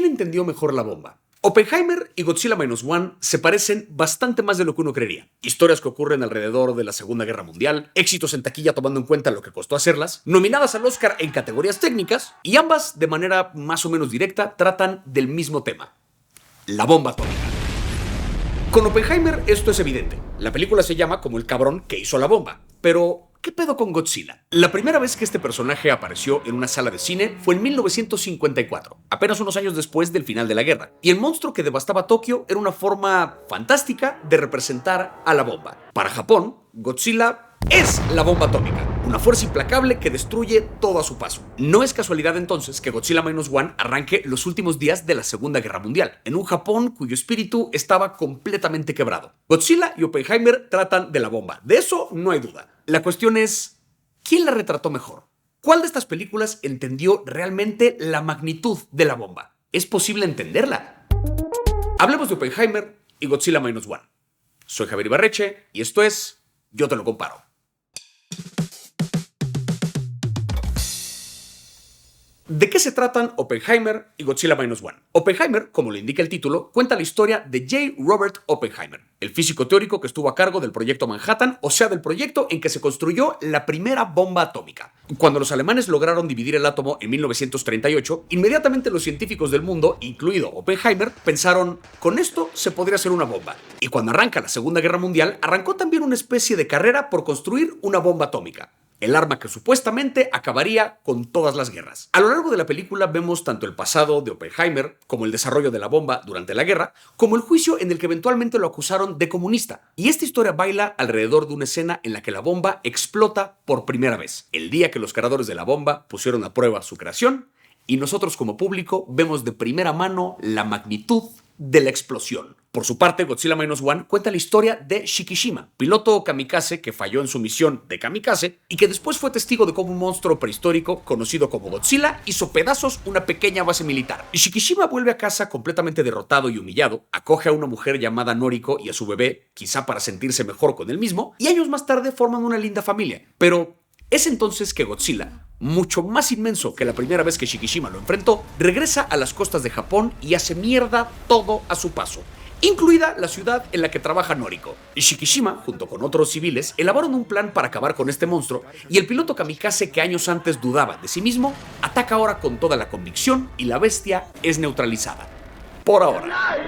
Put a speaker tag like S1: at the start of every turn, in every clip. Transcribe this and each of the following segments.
S1: ¿Quién entendió mejor la bomba? Oppenheimer y Godzilla Minus One se parecen bastante más de lo que uno creería. Historias que ocurren alrededor de la Segunda Guerra Mundial, éxitos en taquilla tomando en cuenta lo que costó hacerlas, nominadas al Oscar en categorías técnicas, y ambas, de manera más o menos directa, tratan del mismo tema: la bomba atómica. Con Oppenheimer esto es evidente. La película se llama como el cabrón que hizo la bomba. Pero, ¿qué pedo con Godzilla? La primera vez que este personaje apareció en una sala de cine fue en 1954, apenas unos años después del final de la guerra. Y el monstruo que devastaba Tokio era una forma fantástica de representar a la bomba. Para Japón, Godzilla es la bomba atómica, una fuerza implacable que destruye todo a su paso. No es casualidad entonces que Godzilla Minus One arranque los últimos días de la Segunda Guerra Mundial, en un Japón cuyo espíritu estaba completamente quebrado. Godzilla y Oppenheimer tratan de la bomba, de eso no hay duda. La cuestión es, ¿quién la retrató mejor? ¿Cuál de estas películas entendió realmente la magnitud de la bomba? ¿Es posible entenderla? Hablemos de Oppenheimer y Godzilla Minus One. Soy Javier Ibarreche y esto es Yo Te Lo Comparo. ¿De qué se tratan Oppenheimer y Godzilla Minus One? Oppenheimer, como lo indica el título, cuenta la historia de J. Robert Oppenheimer, el físico teórico que estuvo a cargo del proyecto Manhattan, o sea, del proyecto en que se construyó la primera bomba atómica. Cuando los alemanes lograron dividir el átomo en 1938, inmediatamente los científicos del mundo, incluido Oppenheimer, pensaron, con esto se podría hacer una bomba. Y cuando arranca la Segunda Guerra Mundial, arrancó también una especie de carrera por construir una bomba atómica, el arma que supuestamente acabaría con todas las guerras. A lo largo de la película vemos tanto el pasado de Oppenheimer, como el desarrollo de la bomba durante la guerra, como el juicio en el que eventualmente lo acusaron de comunista. Y esta historia baila alrededor de una escena en la que la bomba explota por primera vez, el día que los creadores de la bomba pusieron a prueba su creación, y nosotros como público vemos de primera mano la magnitud de la explosión. Por su parte, Godzilla Minus One cuenta la historia de Shikishima, piloto kamikaze que falló en su misión de kamikaze y que después fue testigo de cómo un monstruo prehistórico conocido como Godzilla hizo pedazos una pequeña base militar. Shikishima vuelve a casa completamente derrotado y humillado, acoge a una mujer llamada Noriko y a su bebé, quizá para sentirse mejor con él mismo, y años más tarde forman una linda familia. Pero es entonces que Godzilla, mucho más inmenso que la primera vez que Shikishima lo enfrentó, regresa a las costas de Japón y hace mierda todo a su paso, incluida la ciudad en la que trabaja Noriko. Shikishima, junto con otros civiles, elaboran un plan para acabar con este monstruo, y el piloto kamikaze que años antes dudaba de sí mismo, ataca ahora con toda la convicción y la bestia es neutralizada. Por ahora.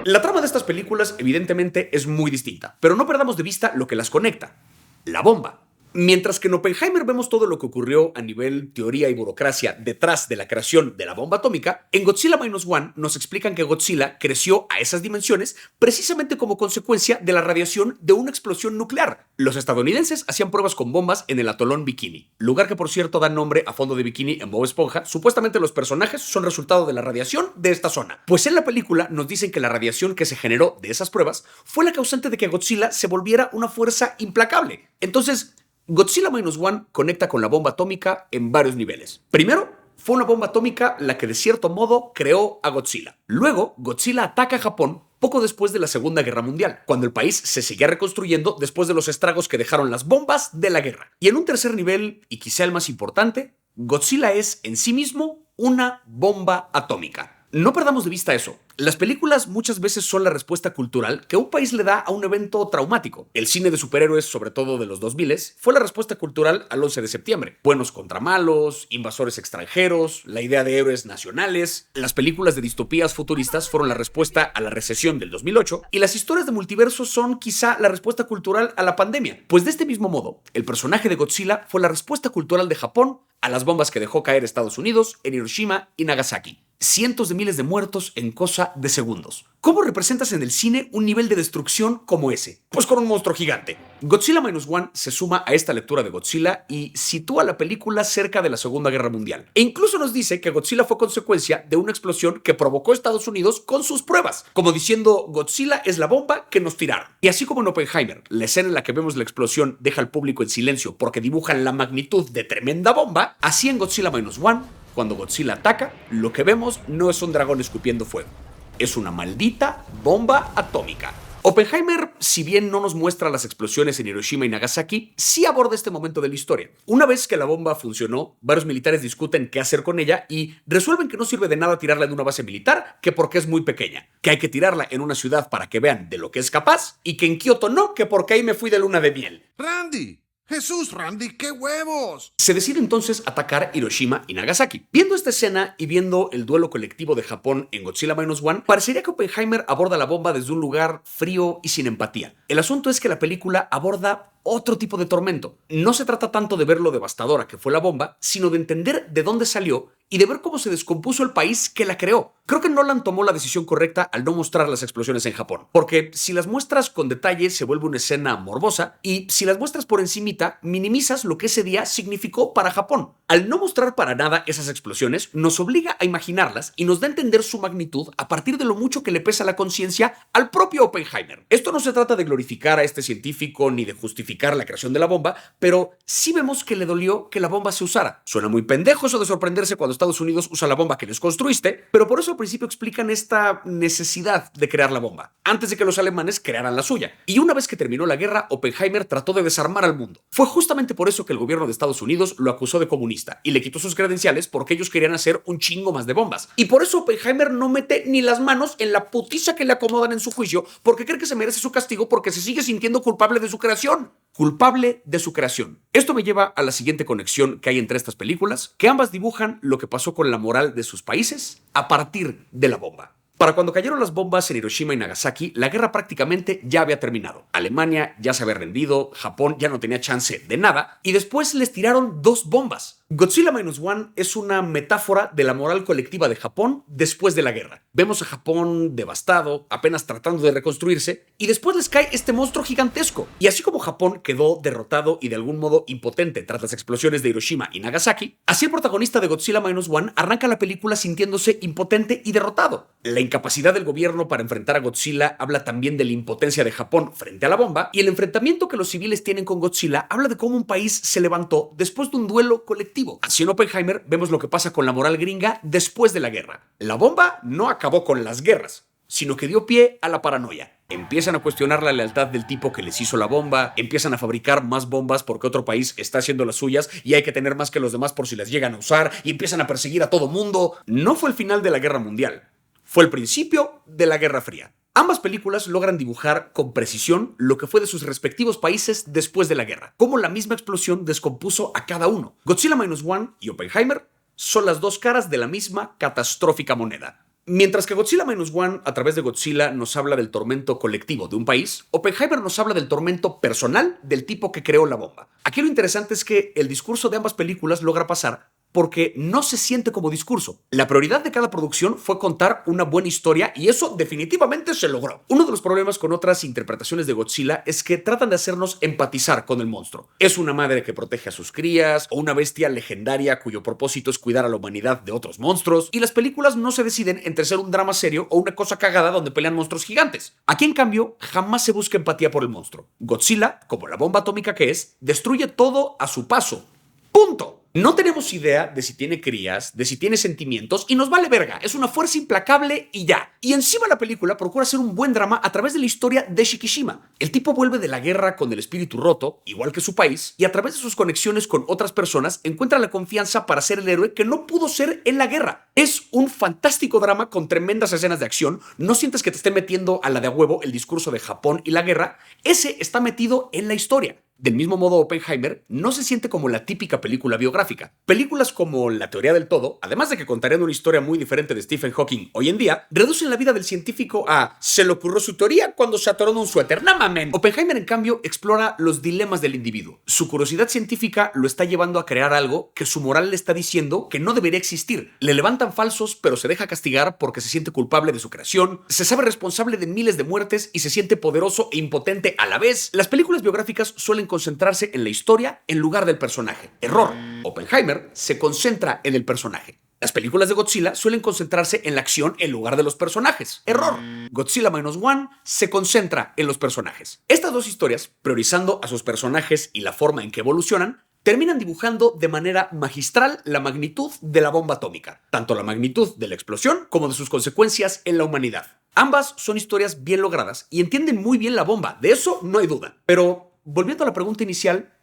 S1: La trama de estas películas evidentemente es muy distinta, pero no perdamos de vista lo que las conecta: la bomba. Mientras que en Oppenheimer vemos todo lo que ocurrió a nivel teoría y burocracia detrás de la creación de la bomba atómica, en Godzilla Minus One nos explican que Godzilla creció a esas dimensiones precisamente como consecuencia de la radiación de una explosión nuclear. Los estadounidenses hacían pruebas con bombas en el atolón Bikini, lugar que por cierto da nombre a Fondo de Bikini en Bob Esponja. Supuestamente los personajes son resultado de la radiación de esta zona. Pues en la película nos dicen que la radiación que se generó de esas pruebas fue la causante de que Godzilla se volviera una fuerza implacable. Entonces, Godzilla Minus One conecta con la bomba atómica en varios niveles. Primero, fue una bomba atómica la que de cierto modo creó a Godzilla. Luego, Godzilla ataca a Japón poco después de la Segunda Guerra Mundial, cuando el país se seguía reconstruyendo después de los estragos que dejaron las bombas de la guerra. Y en un tercer nivel, y quizá el más importante, Godzilla es en sí mismo una bomba atómica. No perdamos de vista eso. Las películas muchas veces son la respuesta cultural que un país le da a un evento traumático. El cine de superhéroes, sobre todo de los 2000, fue la respuesta cultural al 11 de septiembre. Buenos contra malos, invasores extranjeros, la idea de héroes nacionales. Las películas de distopías futuristas fueron la respuesta a la recesión del 2008, y las historias de multiverso son quizá la respuesta cultural a la pandemia. Pues de este mismo modo, el personaje de Godzilla fue la respuesta cultural de Japón a las bombas que dejó caer Estados Unidos en Hiroshima y Nagasaki. Cientos de miles de muertos en cosa de segundos. ¿Cómo representas en el cine un nivel de destrucción como ese? Pues con un monstruo gigante. Godzilla Minus One se suma a esta lectura de Godzilla y sitúa la película cerca de la Segunda Guerra Mundial. E incluso nos dice que Godzilla fue consecuencia de una explosión que provocó Estados Unidos con sus pruebas, como diciendo, Godzilla es la bomba que nos tiraron. Y así como en Oppenheimer, la escena en la que vemos la explosión deja al público en silencio porque dibujan la magnitud de tremenda bomba, así en Godzilla Minus One, cuando Godzilla ataca, lo que vemos no es un dragón escupiendo fuego. Es una maldita bomba atómica. Oppenheimer, si bien no nos muestra las explosiones en Hiroshima y Nagasaki, sí aborda este momento de la historia. Una vez que la bomba funcionó, varios militares discuten qué hacer con ella y resuelven que no sirve de nada tirarla en una base militar, que porque es muy pequeña, que hay que tirarla en una ciudad para que vean de lo que es capaz, y que en Kioto no, que porque ahí me fui de luna de miel.
S2: ¡Randy! ¡Jesús, Randy! ¡Qué huevos!
S1: Se decide entonces atacar Hiroshima y Nagasaki. Viendo esta escena y viendo el duelo colectivo de Japón en Godzilla -1, parecería que Oppenheimer aborda la bomba desde un lugar frío y sin empatía. El asunto es que la película aborda otro tipo de tormento. No se trata tanto de ver lo devastadora que fue la bomba, sino de entender de dónde salió y de ver cómo se descompuso el país que la creó. Creo que Nolan tomó la decisión correcta al no mostrar las explosiones en Japón, porque si las muestras con detalle se vuelve una escena morbosa, y si las muestras por encimita, minimizas lo que ese día significó para Japón. Al no mostrar para nada esas explosiones, nos obliga a imaginarlas y nos da a entender su magnitud a partir de lo mucho que le pesa la conciencia al propio Oppenheimer. Esto no se trata de glorificar a este científico ni de justificar la creación de la bomba, pero sí vemos que le dolió que la bomba se usara. Suena muy pendejo eso de sorprenderse cuando Estados Unidos usa la bomba que les construiste, pero por eso al principio explican esta necesidad de crear la bomba, antes de que los alemanes crearan la suya. Y una vez que terminó la guerra, Oppenheimer trató de desarmar al mundo. Fue justamente por eso que el gobierno de Estados Unidos lo acusó de comunista y le quitó sus credenciales porque ellos querían hacer un chingo más de bombas. Y por eso Oppenheimer no mete ni las manos en la putiza que le acomodan en su juicio, porque cree que se merece su castigo porque se sigue sintiendo culpable de su creación. Culpable de su creación. Esto me lleva a la siguiente conexión que hay entre estas películas, que ambas dibujan lo que pasó con la moral de sus países a partir de la bomba. Para cuando cayeron las bombas en Hiroshima y Nagasaki, la guerra prácticamente ya había terminado. Alemania ya se había rendido, Japón ya no tenía chance de nada, y después les tiraron 2 bombas. Godzilla -1 es una metáfora de la moral colectiva de Japón después de la guerra. Vemos a Japón devastado, apenas tratando de reconstruirse, y después les cae este monstruo gigantesco. Y así como Japón quedó derrotado y de algún modo impotente tras las explosiones de Hiroshima y Nagasaki, así el protagonista de Godzilla -1 arranca la película sintiéndose impotente y derrotado. La incapacidad del gobierno para enfrentar a Godzilla habla también de la impotencia de Japón frente a la bomba, y el enfrentamiento que los civiles tienen con Godzilla habla de cómo un país se levantó después de un duelo colectivo. Así en Oppenheimer vemos lo que pasa con la moral gringa después de la guerra. La bomba no acabó con las guerras, sino que dio pie a la paranoia. Empiezan a cuestionar la lealtad del tipo que les hizo la bomba, empiezan a fabricar más bombas porque otro país está haciendo las suyas y hay que tener más que los demás por si las llegan a usar, y empiezan a perseguir a todo mundo. No fue el final de la guerra mundial, fue el principio de la Guerra Fría. Ambas películas logran dibujar con precisión lo que fue de sus respectivos países después de la guerra, cómo la misma explosión descompuso a cada uno. Godzilla -1 y Oppenheimer son las 2 caras de la misma catastrófica moneda. Mientras que Godzilla -1 a través de Godzilla nos habla del tormento colectivo de un país, Oppenheimer nos habla del tormento personal del tipo que creó la bomba. Aquí lo interesante es que el discurso de ambas películas logra pasar porque no se siente como discurso. La prioridad de cada producción fue contar una buena historia, y eso definitivamente se logró. Uno de los problemas con otras interpretaciones de Godzilla es que tratan de hacernos empatizar con el monstruo. Es una madre que protege a sus crías, o una bestia legendaria cuyo propósito es cuidar a la humanidad de otros monstruos, y las películas no se deciden entre ser un drama serio o una cosa cagada donde pelean monstruos gigantes. Aquí, en cambio, jamás se busca empatía por el monstruo. Godzilla, como la bomba atómica que es, destruye todo a su paso. ¡Punto! No tenemos idea de si tiene crías, de si tiene sentimientos, y nos vale verga. Es una fuerza implacable y ya. Y encima la película procura hacer un buen drama a través de la historia de Shikishima. El tipo vuelve de la guerra con el espíritu roto, igual que su país, y a través de sus conexiones con otras personas encuentra la confianza para ser el héroe que no pudo ser en la guerra. Es un fantástico drama con tremendas escenas de acción. No sientes que te esté metiendo a la de a huevo el discurso de Japón y la guerra. Ese está metido en la historia. Del mismo modo, Oppenheimer no se siente como la típica película biográfica. Películas como La teoría del todo, además de que contarían una historia muy diferente de Stephen Hawking hoy en día, reducen la vida del científico a «se le ocurrió su teoría cuando se atoró en un suéter». ¡No mamen! Oppenheimer, en cambio, explora los dilemas del individuo. Su curiosidad científica lo está llevando a crear algo que su moral le está diciendo que no debería existir. Le levantan falsos, pero se deja castigar porque se siente culpable de su creación, se sabe responsable de miles de muertes y se siente poderoso e impotente a la vez. Las películas biográficas suelen concentrarse en la historia en lugar del personaje. Error. Oppenheimer se concentra en el personaje. Las películas de Godzilla suelen concentrarse en la acción en lugar de los personajes. Error. Godzilla -1 se concentra en los personajes. Estas 2 historias, priorizando a sus personajes y la forma en que evolucionan, terminan dibujando de manera magistral la magnitud de la bomba atómica, tanto la magnitud de la explosión como de sus consecuencias en la humanidad. Ambas son historias bien logradas y entienden muy bien la bomba, de eso no hay duda. Pero, volviendo a la pregunta inicial,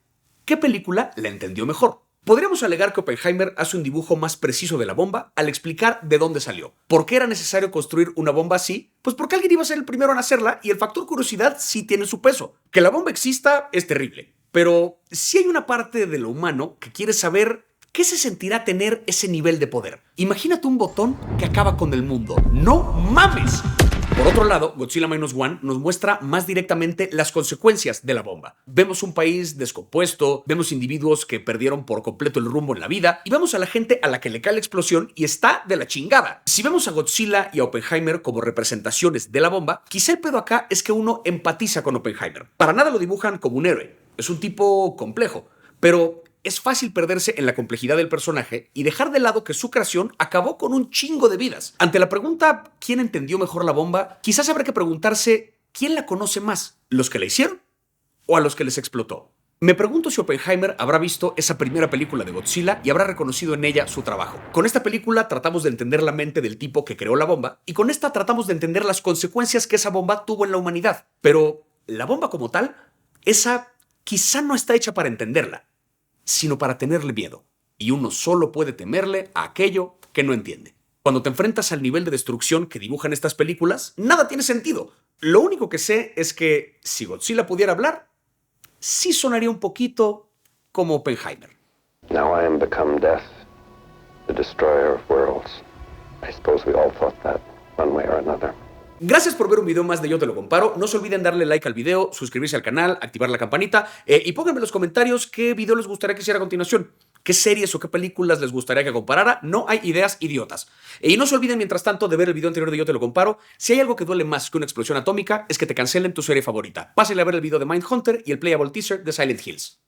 S1: ¿qué película la entendió mejor? Podríamos alegar que Oppenheimer hace un dibujo más preciso de la bomba al explicar de dónde salió. ¿Por qué era necesario construir una bomba así? Pues porque alguien iba a ser el primero en hacerla y el factor curiosidad sí tiene su peso. Que la bomba exista es terrible, pero sí hay una parte de lo humano que quiere saber qué se sentirá tener ese nivel de poder. Imagínate un botón que acaba con el mundo. ¡No mames! Por otro lado, Godzilla Minus One nos muestra más directamente las consecuencias de la bomba. Vemos un país descompuesto, vemos individuos que perdieron por completo el rumbo en la vida y vemos a la gente a la que le cae la explosión y está de la chingada. Si vemos a Godzilla y a Oppenheimer como representaciones de la bomba, quizá el pedo acá es que uno empatiza con Oppenheimer. Para nada lo dibujan como un héroe. Es un tipo complejo, pero es fácil perderse en la complejidad del personaje y dejar de lado que su creación acabó con un chingo de vidas. Ante la pregunta ¿quién entendió mejor la bomba? Quizás habrá que preguntarse ¿quién la conoce más? ¿Los que la hicieron o a los que les explotó? Me pregunto si Oppenheimer habrá visto esa primera película de Godzilla y habrá reconocido en ella su trabajo. Con esta película tratamos de entender la mente del tipo que creó la bomba y con esta tratamos de entender las consecuencias que esa bomba tuvo en la humanidad. Pero la bomba como tal, esa quizá no está hecha para entenderla, sino para tenerle miedo. Y uno solo puede temerle a aquello que no entiende. Cuando te enfrentas al nivel de destrucción que dibujan estas películas, nada tiene sentido. Lo único que sé es que si Godzilla pudiera hablar, sí sonaría un poquito como Oppenheimer.
S3: Now I am become death, the destroyer of worlds. I suppose we all thought that, one way or another.
S1: Gracias por ver un video más de Yo Te Lo Comparo. No se olviden darle like al video, suscribirse al canal, activar la campanita y pónganme en los comentarios qué video les gustaría que hiciera a continuación. ¿Qué series o qué películas les gustaría que comparara? No hay ideas idiotas. Y no se olviden, mientras tanto, de ver el video anterior de Yo Te Lo Comparo. Si hay algo que duele más que una explosión atómica, es que te cancelen tu serie favorita. Pásenle a ver el video de Mindhunter y el playable teaser de Silent Hills.